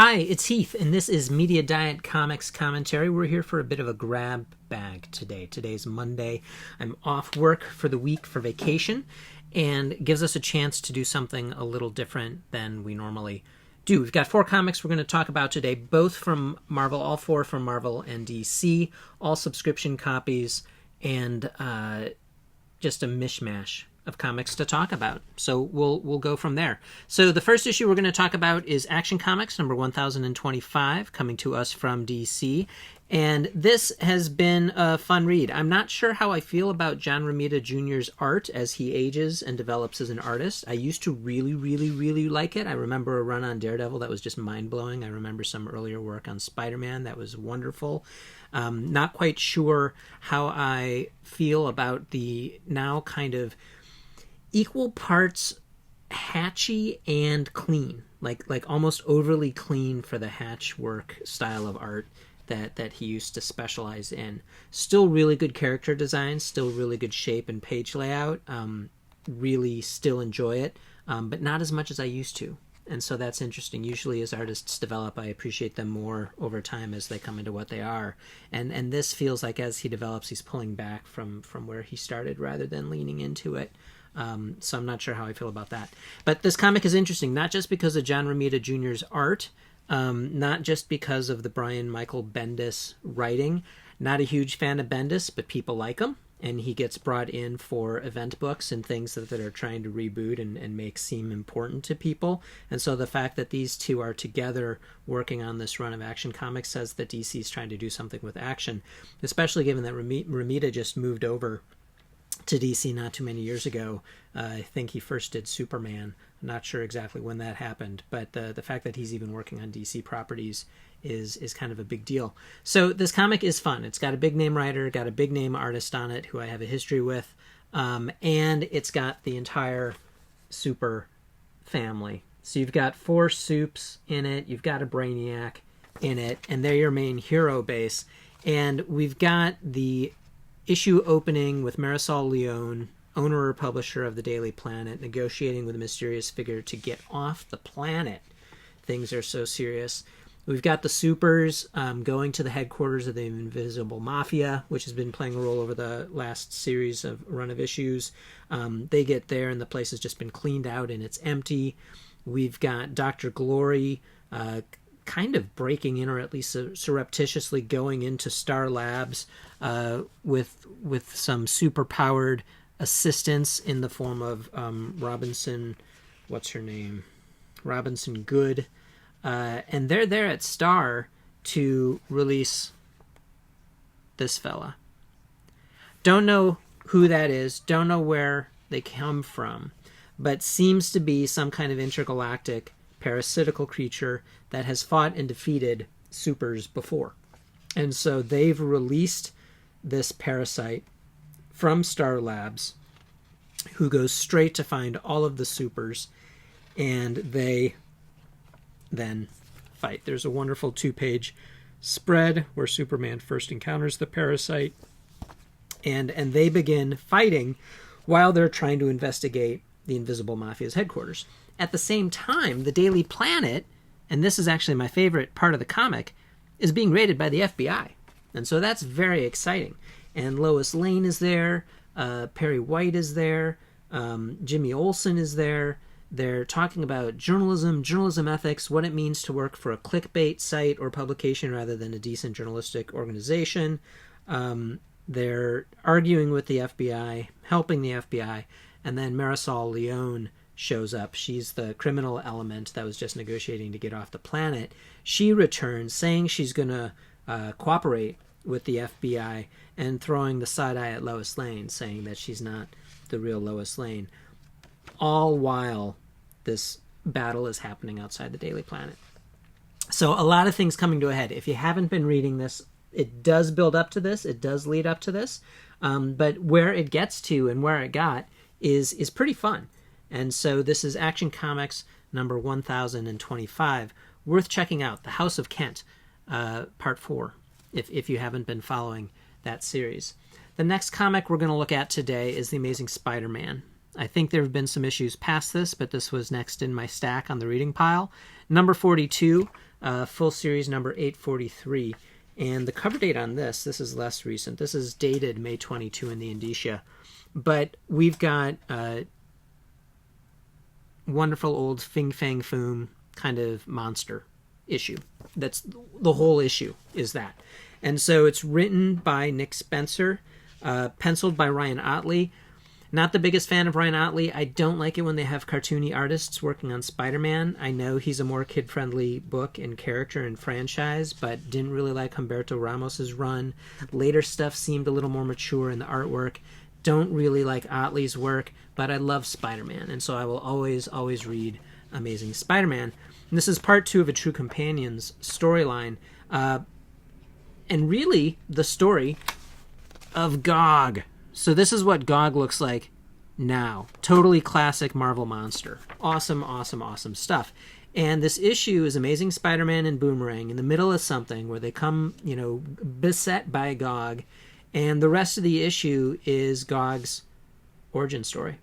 Hi, it's Heath, and this is Media Diet Comics Commentary. We're here for a bit of a grab bag today. Today's Monday. I'm off work for the week for vacation, and it gives us a chance to do something a little different than we normally do. We've got 4 comics we're going to talk about today, both from Marvel, all 4 from Marvel and DC, all subscription copies, and just a mishmash of comics to talk about. So we'll go from there. So the first issue we're going to talk about is Action Comics number 1025, coming to us from DC. And this has been a fun read. I'm not sure how I feel about John Romita Jr.'s art as he ages and develops as an artist. I used to really like it. I remember a run on Daredevil that was just mind-blowing. I remember some earlier work on Spider-Man that was wonderful. Not quite sure how I feel about the now kind of equal parts hatchy and clean, like almost overly clean for the hatch work style of art that he used to specialize in. Still really good character design, still really good shape and page layout. Really still enjoy it, but not as much as I used to. And so that's interesting. Usually as artists develop, I appreciate them more over time as they come into what they are. And this feels like as he develops, he's pulling back from where he started rather than leaning into it. So I'm not sure how I feel about that. But this comic is interesting, not just because of John Romita Jr.'s art, not just because of the Brian Michael Bendis writing. Not a huge fan of Bendis, but people like him. And he gets brought in for event books and things that are trying to reboot and make seem important to people. And so the fact that these two are together working on this run of Action Comics says that DC is trying to do something with action, especially given that Romita just moved over to DC not too many years ago. I think he first did Superman. I'm not sure exactly when that happened, but the fact that he's even working on DC properties is kind of a big deal. So this comic is fun. It's got a big name writer, got a big name artist on it who I have a history with, and it's got the entire Super family. So you've got 4 Supes in it, you've got a Brainiac in it, and they're your main hero base. And we've got the issue opening with Marisol Leone, owner or publisher of the Daily Planet, negotiating with a mysterious figure to get off the planet. Things are so serious. We've got the Supers going to the headquarters of the Invisible Mafia, which has been playing a role over the last series of run of issues. They get there and the place has just been cleaned out and it's empty. We've got Dr. Glory kind of breaking in, or at least surreptitiously going into Star Labs with some super-powered assistance in the form of Robinson, what's her name? Robinson Good. And they're there at Star to release this fella. Don't know who that is, don't know where they come from, but seems to be some kind of intergalactic parasitical creature that has fought and defeated supers before. And so they've released this parasite from Star Labs, who goes straight to find all of the supers, and they then fight. There's a wonderful 2-page spread where Superman first encounters the parasite, and they begin fighting while they're trying to investigate the Invisible Mafia's headquarters. At the same time, the Daily Planet, and this is actually my favorite part of the comic, is being raided by the FBI. And so that's very exciting. And Lois Lane is there, Perry White is there, Jimmy Olsen is there. They're talking about journalism ethics, what it means to work for a clickbait site or publication rather than a decent journalistic organization. They're arguing with the FBI, helping the FBI, and then Marisol Leone shows up. She's the criminal element that was just negotiating to get off the planet. She returns saying she's going to cooperate with the FBI and throwing the side eye at Lois Lane, saying that she's not the real Lois Lane. All while this battle is happening outside the Daily Planet. So a lot of things coming to a head. If you haven't been reading this, it does build up to this. It does lead up to this. But where it gets to and where it got is pretty fun. And so this is Action Comics number 1025. Worth checking out. The House of Kent, Part 4, if you haven't been following that series. The next comic we're going to look at today is The Amazing Spider-Man. I think there have been some issues past this, but this was next in my stack on the reading pile. Number 42, full series number 843. And the cover date on this is less recent. This is dated May 22 in the Indicia. But we've got wonderful old Fing Fang Foom kind of monster issue. That's the whole issue, is that. And so it's written by Nick Spencer, penciled by Ryan Ottley. Not the biggest fan of Ryan Ottley. I don't like it when they have cartoony artists working on Spider-Man. I know he's a more kid-friendly book and character and franchise, but didn't really like Humberto Ramos's run. Later stuff seemed a little more mature in the artwork. Don't really like Ottley's work, but I love Spider-Man, and so I will always, always read Amazing Spider-Man. And this is part 2 of a True Companions storyline, and really the story of Gog. So this is what Gog looks like now. Totally classic Marvel monster. Awesome, awesome, awesome stuff. And this issue is Amazing Spider-Man and Boomerang in the middle of something where they come, beset by Gog. And the rest of the issue is Gog's origin story.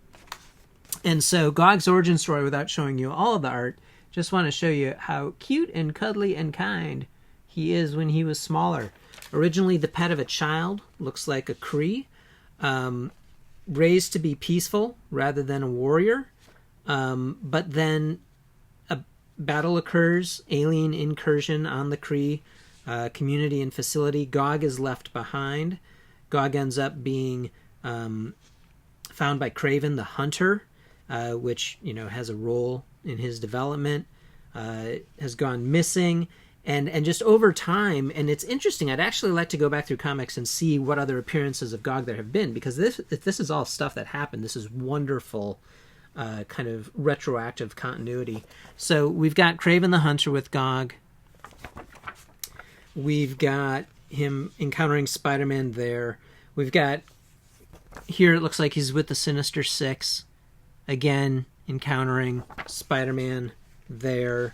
And so Gog's origin story, without showing you all of the art, just want to show you how cute and cuddly and kind he is when he was smaller. Originally the pet of a child, looks like a Kree. Raised to be peaceful rather than a warrior, but then a battle occurs, alien incursion on the Kree community and facility. Gog is left behind. Gog ends up being found by Kraven the Hunter, which has a role in his development, has gone missing. And just over time, and it's interesting, I'd actually like to go back through comics and see what other appearances of Gog there have been, because this is all stuff that happened. This is wonderful kind of retroactive continuity. So we've got Kraven the Hunter with Gog. We've got him encountering Spider-Man there. We've got, here it looks like he's with the Sinister Six. Again, encountering Spider-Man there.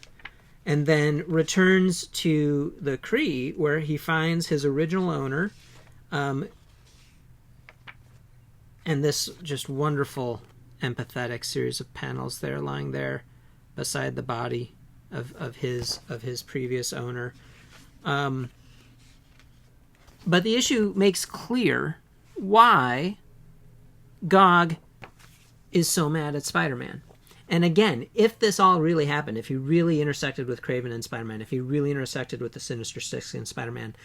And then returns to the Kree, where he finds his original owner, and this just wonderful, empathetic series of panels there, lying there beside the body of his previous owner. But the issue makes clear why Gog is so mad at Spider-Man. And again, if this all really happened, if he really intersected with Kraven and Spider-Man, if he really intersected with the Sinister Six and Spider-Man,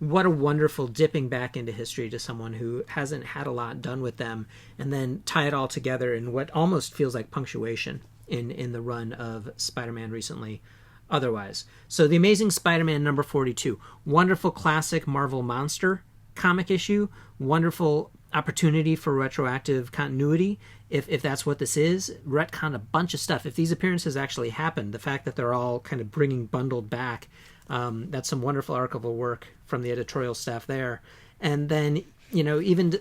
what a wonderful dipping back into history to someone who hasn't had a lot done with them, and then tie it all together in what almost feels like punctuation in the run of Spider-Man recently otherwise. So The Amazing Spider-Man number 42, wonderful classic Marvel monster comic issue, wonderful opportunity for retroactive continuity, if that's what this is. Retcon a bunch of stuff. If these appearances actually happened, the fact that they're all kind of bringing bundled back, that's some wonderful archival work from the editorial staff there. And then, even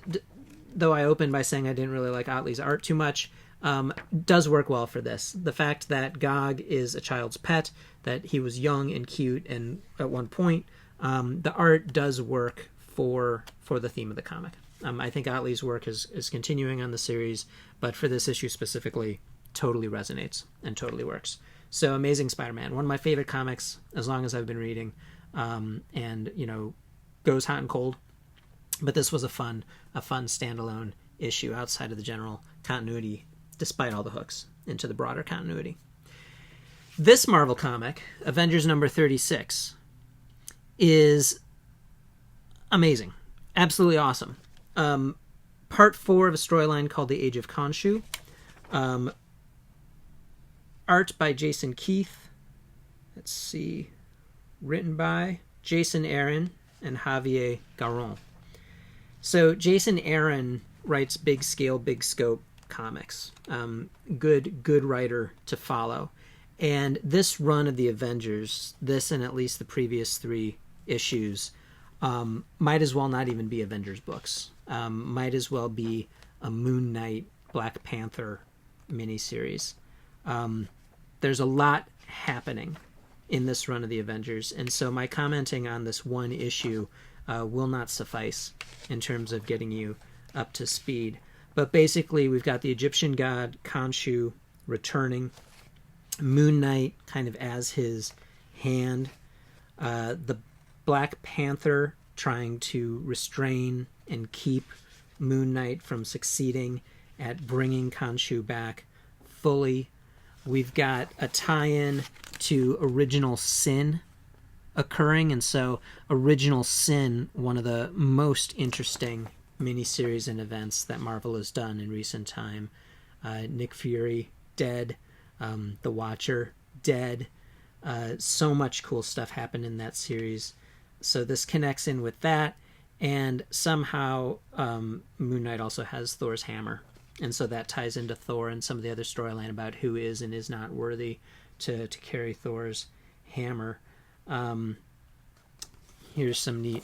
though I opened by saying I didn't really like Ottley's art too much, does work well for this. The fact that Gog is a child's pet, that he was young and cute and at one point, the art does work for the theme of the comic. I think Ottley's work is continuing on the series, but for this issue specifically, totally resonates and totally works. So Amazing Spider-Man, one of my favorite comics as long as I've been reading, and goes hot and cold. But this was a fun standalone issue outside of the general continuity, despite all the hooks into the broader continuity. This Marvel comic, Avengers number 36, is amazing, absolutely awesome. Part 4 of a storyline called The Age of Khonshu. Art by Jason Keith. Let's see. Written by Jason Aaron and Javier Garron. So Jason Aaron writes big scale, big scope comics. Good writer to follow. And this run of the Avengers, this and at least the previous 3 issues, might as well not even be Avengers books. Might as well be a Moon Knight, Black Panther miniseries. There's a lot happening in this run of the Avengers, and so my commenting on this one issue will not suffice in terms of getting you up to speed. But basically, we've got the Egyptian god Khonshu returning, Moon Knight kind of as his hand. The Black Panther trying to restrain and keep Moon Knight from succeeding at bringing Khonshu back fully. We've got a tie-in to Original Sin occurring, and so Original Sin, one of the most interesting miniseries and events that Marvel has done in recent time. Nick Fury dead, the Watcher dead. So much cool stuff happened in that series. So this connects in with that, and somehow Moon Knight also has Thor's hammer, and so that ties into Thor and some of the other storyline about who is and is not worthy to carry Thor's hammer. Here's some neat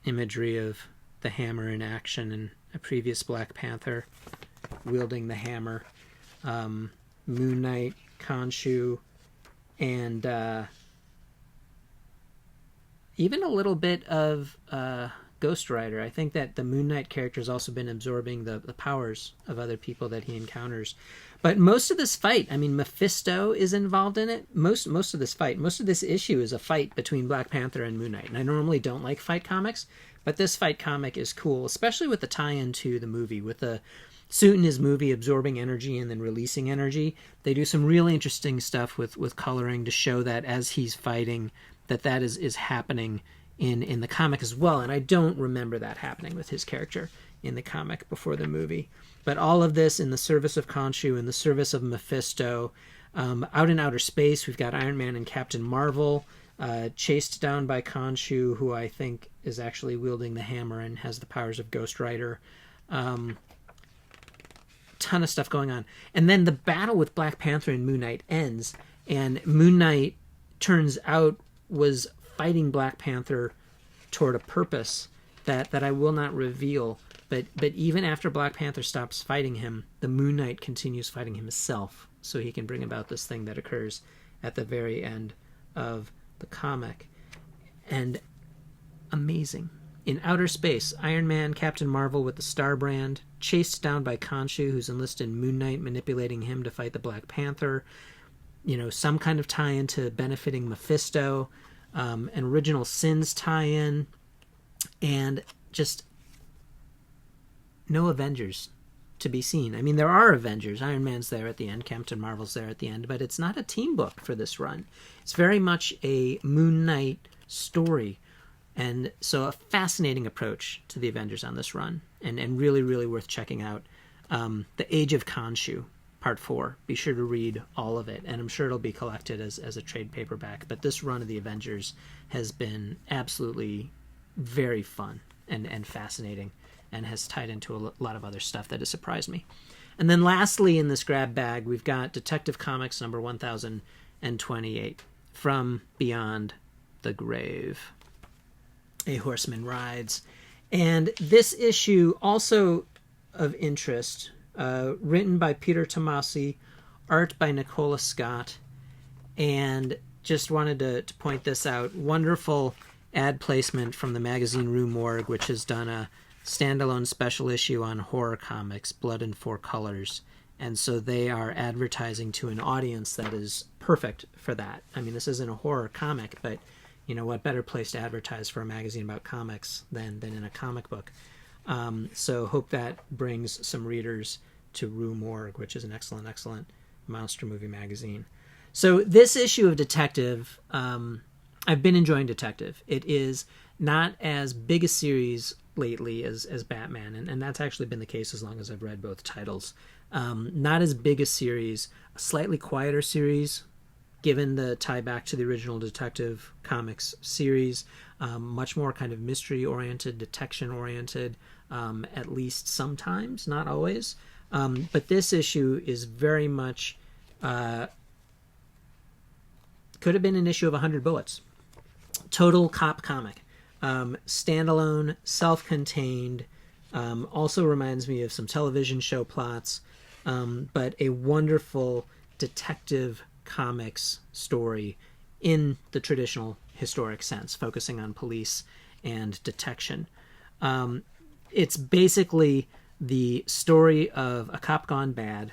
imagery of the hammer in action in a previous Black Panther wielding the hammer. Moon Knight, Khonshu, and even a little bit of Ghost Rider. I think that the Moon Knight character has also been absorbing the powers of other people that he encounters. But most of this fight, I mean, Mephisto is involved in it. Most of this fight, most of this issue is a fight between Black Panther and Moon Knight. And I normally don't like fight comics, but this fight comic is cool, especially with the tie-in to the movie, with the suit in his movie absorbing energy and then releasing energy. They do some really interesting stuff with coloring to show that as he's fighting, that is happening in the comic as well. And I don't remember that happening with his character in the comic before the movie. But all of this in the service of Khonshu, in the service of Mephisto. Out in outer space, we've got Iron Man and Captain Marvel chased down by Khonshu, who I think is actually wielding the hammer and has the powers of Ghost Rider. Ton of stuff going on. And then the battle with Black Panther and Moon Knight ends, and Moon Knight turns out was fighting Black Panther toward a purpose that I will not reveal. But even after Black Panther stops fighting him, the Moon Knight continues fighting himself, so he can bring about this thing that occurs at the very end of the comic. And amazing. In outer space, Iron Man, Captain Marvel with the Star Brand, chased down by Khonshu, who's enlisted Moon Knight, manipulating him to fight the Black Panther. You know, some kind of tie-in to benefiting Mephisto, an Original Sins tie-in, and just no Avengers to be seen. I mean, there are Avengers. Iron Man's there at the end, Captain Marvel's there at the end, but it's not a team book for this run. It's very much a Moon Knight story. And so a fascinating approach to the Avengers on this run, and really, really worth checking out. The Age of Khonshu, Part 4. Be sure to read all of it, and I'm sure it'll be collected as a trade paperback. But this run of the Avengers has been absolutely very fun and fascinating, and has tied into a lot of other stuff that has surprised me. And then lastly in this grab bag, we've got Detective Comics number 1028, From Beyond the Grave. A Horseman Rides. And this issue, also of interest, written by Peter Tomasi, art by Nicola Scott, and just wanted to point this out. Wonderful ad placement from the magazine Rue Morgue, which has done a standalone special issue on horror comics, Blood in Four Colors. And so they are advertising to an audience that is perfect for that. I mean, this isn't a horror comic, but you know what better place to advertise for a magazine about comics than in a comic book. So hope that brings some readers to Rue Morgue, which is an excellent monster movie magazine. So this issue of Detective, I've been enjoying Detective. It is not as big a series lately as Batman, and that's actually been the case as long as I've read both titles. Not as big a series, a slightly quieter series, given the tie back to the original Detective Comics series. Much more kind of mystery-oriented, detection-oriented, at least sometimes, not always. But this issue is very much... could have been an issue of 100 bullets. Total cop comic. Standalone, self-contained, also reminds me of some television show plots, but a wonderful detective comics story in the traditional historic sense, focusing on police and detection. It's basically the story of a cop gone bad,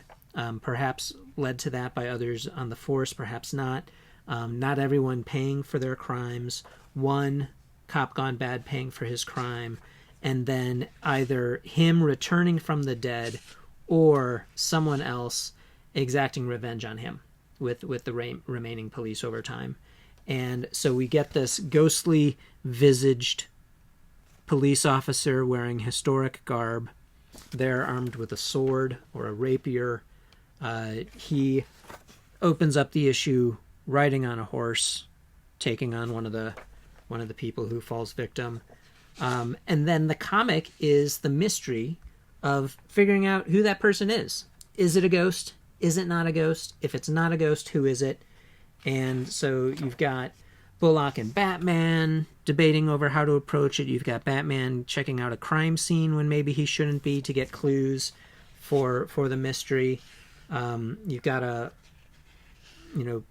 perhaps led to that by others on the force, perhaps not, not everyone paying for their crimes, one cop gone bad paying for his crime, and then either him returning from the dead or someone else exacting revenge on him with the remaining police over time. And so we get this ghostly visaged police officer wearing historic garb. They're armed with a sword or a rapier. He opens up the issue riding on a horse, taking on one of the people who falls victim. And then the comic is the mystery of figuring out who that person is. Is it a ghost? Is it not a ghost? If it's not a ghost, who is it? And so you've got Bullock and Batman debating over how to approach it. You've got Batman checking out a crime scene when maybe he shouldn't be to get clues for the mystery. You've got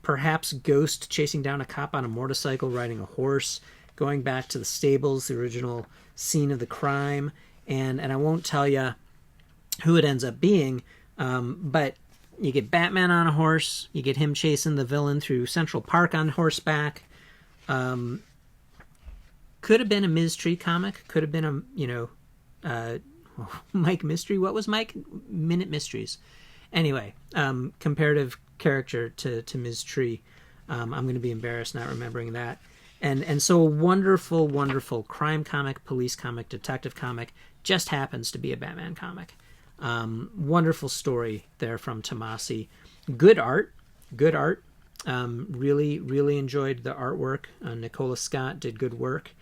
perhaps Ghost chasing down a cop on a motorcycle riding a horse, going back to the stables, the original scene of the crime. And I won't tell you who it ends up being, but you get Batman on a horse, you get him chasing the villain through Central Park on horseback. Could have been a Ms. Tree comic, could have been Mike Mystery. What was Mike? Minute Mysteries. Anyway, comparative character to Ms. Tree. I'm going to be embarrassed not remembering that. And so a wonderful, wonderful crime comic, police comic, detective comic just happens to be a Batman comic. Wonderful story there from Tomasi. Good art. Really, really enjoyed the artwork. Nicola Scott did good work.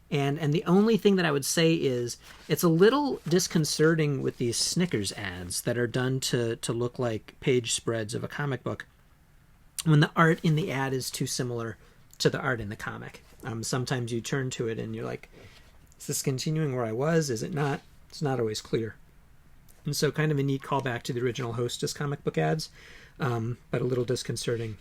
And the only thing that I would say is it's a little disconcerting with these Snickers ads that are done to look like page spreads of a comic book when the art in the ad is too similar to the art in the comic. Sometimes you turn to it and you're like, is this continuing where I was? Is it not? It's not always clear. And so kind of a neat callback to the original Hostess comic book ads, but a little disconcerting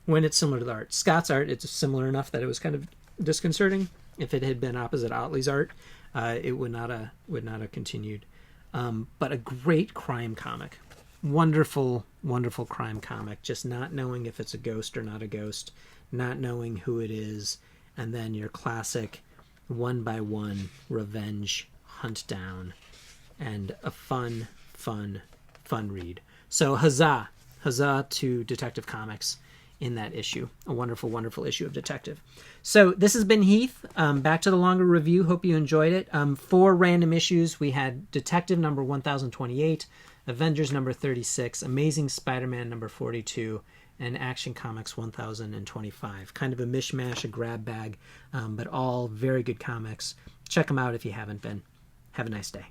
when it's similar to the art. Scott's art, it's similar enough that it was kind of disconcerting. If it had been opposite Otley's art, it would not have continued. But a great crime comic. Wonderful, wonderful crime comic. Just not knowing if it's a ghost or not a ghost, not knowing who it is, and then your classic one by one revenge hunt down, and a fun read. So huzzah to Detective Comics in that issue. A wonderful, wonderful issue of Detective. So this has been Heath. Back to the longer review. Hope you enjoyed it. 4 random issues. We had Detective number 1028, Avengers number 36, Amazing Spider-Man number 42, and Action Comics 1025. Kind of a mishmash, a grab bag, but all very good comics. Check them out if you haven't been. Have a nice day.